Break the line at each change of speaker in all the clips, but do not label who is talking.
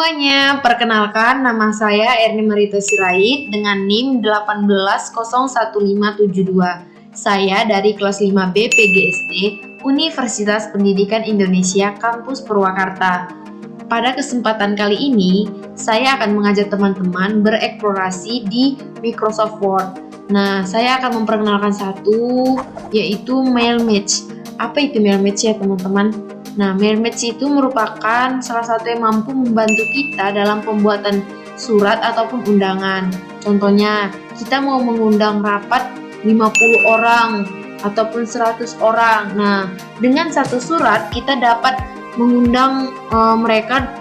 semuanya, perkenalkan nama saya Erni Marito Sirait dengan NIM 1801572. Saya dari kelas 5B PGSD Universitas Pendidikan Indonesia Kampus Purwakarta. Pada kesempatan kali ini, saya akan mengajak teman-teman bereksplorasi di Microsoft Word. Nah, saya akan memperkenalkan satu, yaitu Mail Match. Apa itu Mail Match ya teman-teman? Nah, Mail Match itu merupakan salah satu yang mampu membantu kita dalam pembuatan surat ataupun undangan. Contohnya, kita mau mengundang rapat 50 orang ataupun 100 orang. Nah, dengan satu surat kita dapat mengundang mereka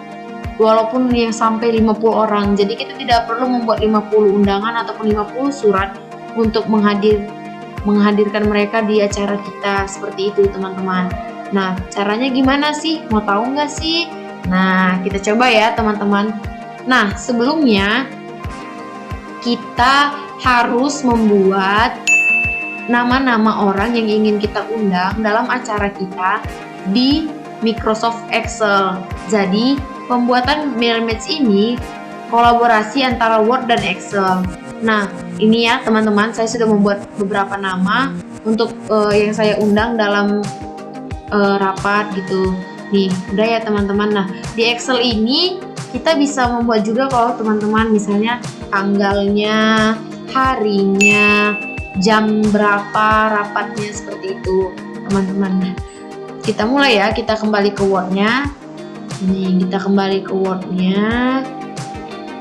walaupun yang sampai 50 orang. Jadi kita tidak perlu membuat 50 undangan ataupun 50 surat untuk menghadirkan mereka di acara kita. Seperti itu teman-teman. Nah, caranya gimana sih? Mau tahu nggak sih? Nah, kita coba ya teman-teman. Nah, sebelumnya kita harus membuat nama-nama orang yang ingin kita undang dalam acara kita di Microsoft Excel. Jadi, pembuatan mail match ini kolaborasi antara Word dan Excel. Nah, ini ya teman-teman, saya sudah membuat beberapa nama untuk yang saya undang dalam rapat gitu. Nih, udah ya teman-teman. Nah, di Excel ini kita bisa membuat juga kalau teman-teman misalnya tanggalnya, harinya, jam berapa rapatnya, seperti itu teman-teman. Kita mulai ya, kita kembali ke Word-nya. Nih, kita kembali ke Word-nya.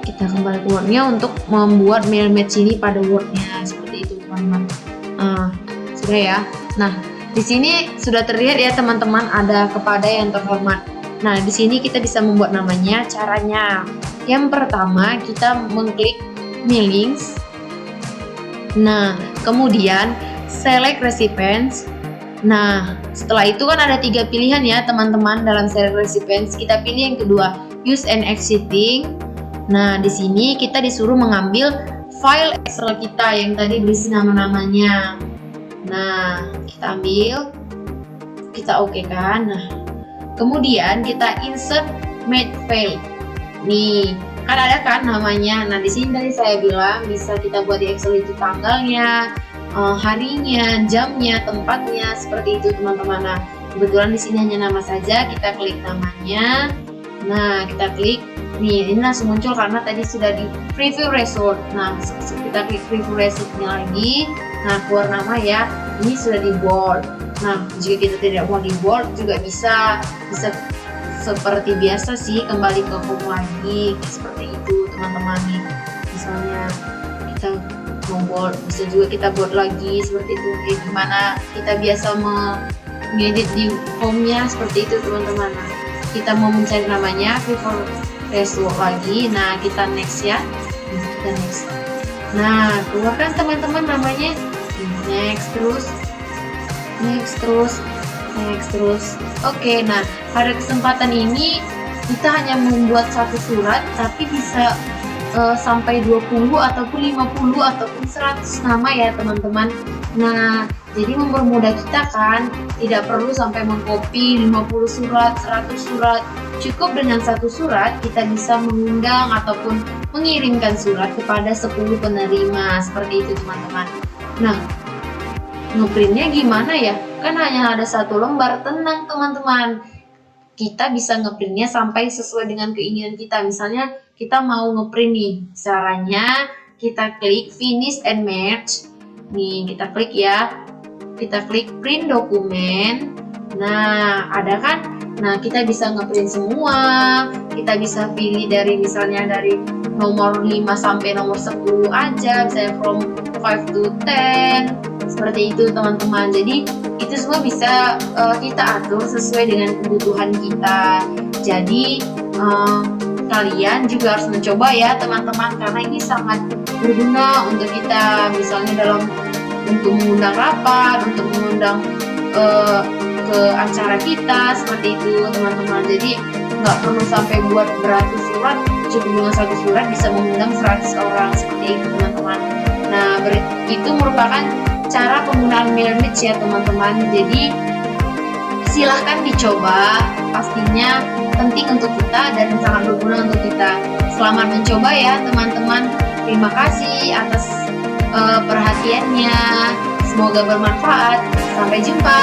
Kita kembali ke Word-nya untuk membuat mail match ini pada Word-nya, seperti itu teman-teman. Sudah ya. Nah, di sini sudah terlihat ya teman-teman, ada kepada yang terhormat. Nah, di sini kita bisa membuat namanya. Caranya, yang pertama kita mengklik mailings. Nah, kemudian select recipients. Nah, setelah itu kan ada 3 pilihan ya teman-teman dalam select recipients. Kita pilih yang kedua, use and exiting. Nah, di sini kita disuruh mengambil file Excel kita yang tadi berisi nama-namanya. Nah, kita ambil, kita oke kan. Nah, kemudian kita insert made file. Nih, kan ada kan namanya. Nah, di sini tadi saya bilang bisa kita buat di Excel itu tanggalnya, harinya, jamnya, tempatnya, seperti itu teman-teman. Nah, kebetulan di sini hanya nama saja, kita klik namanya. Nah, kita klik. Nih, ini langsung muncul karena tadi sudah di preview result. Nah, kita klik preview resultnya lagi. Nah, keluar nama ya. Ini sudah di bold. Nah, jika kita tidak mau di bold juga bisa seperti biasa sih, kembali ke home lagi seperti itu teman-teman. Nih, misalnya kita mau bold, bisa juga kita bold lagi seperti itu. Kayak gimana kita biasa mengedit di home-nya, seperti itu teman-teman. Nah, kita mau mencari namanya preview result lagi. Nah, kita next ya. Kita next. Nah, keluarkan teman-teman namanya. Next terus. Oke, nah pada kesempatan ini kita hanya membuat satu surat, tapi bisa sampai 20 ataupun 50 ataupun 100 nama ya teman-teman. Nah, jadi mempermudah kita kan, tidak perlu sampai mengcopy 50 surat, 100 surat. Cukup dengan satu surat kita bisa mengundang ataupun mengirimkan surat kepada 10 penerima, seperti itu teman-teman. Nah, ngeprintnya gimana ya? Kan hanya ada satu lembar. Tenang teman-teman, kita bisa ngeprintnya sampai sesuai dengan keinginan kita. Misalnya kita mau ngeprint nih, caranya kita klik finish and match. Nih, kita klik ya, kita klik print dokumen. Nah, ada kan? Nah, kita bisa ngeprint semua. Kita bisa pilih dari misalnya dari nomor 5 sampai nomor 10 aja, misalnya from 5 to 10. Seperti itu teman-teman. Jadi itu semua bisa kita atur sesuai dengan kebutuhan kita. Jadi kalian juga harus mencoba ya teman-teman, karena ini sangat berguna untuk kita, misalnya untuk mengundang rapat, untuk mengundang ke acara kita, seperti itu teman-teman. Jadi nggak perlu sampai buat beratus surat, cukup dengan satu surat bisa mengundang 100 orang, seperti itu teman-teman. Nah, itu merupakan cara penggunaan mail match ya teman-teman. Jadi silahkan dicoba pastinya penting untuk kita dan sangat berguna untuk kita. Selamat mencoba ya teman-teman. Terima kasih atas perhatiannya. Semoga bermanfaat. Sampai jumpa.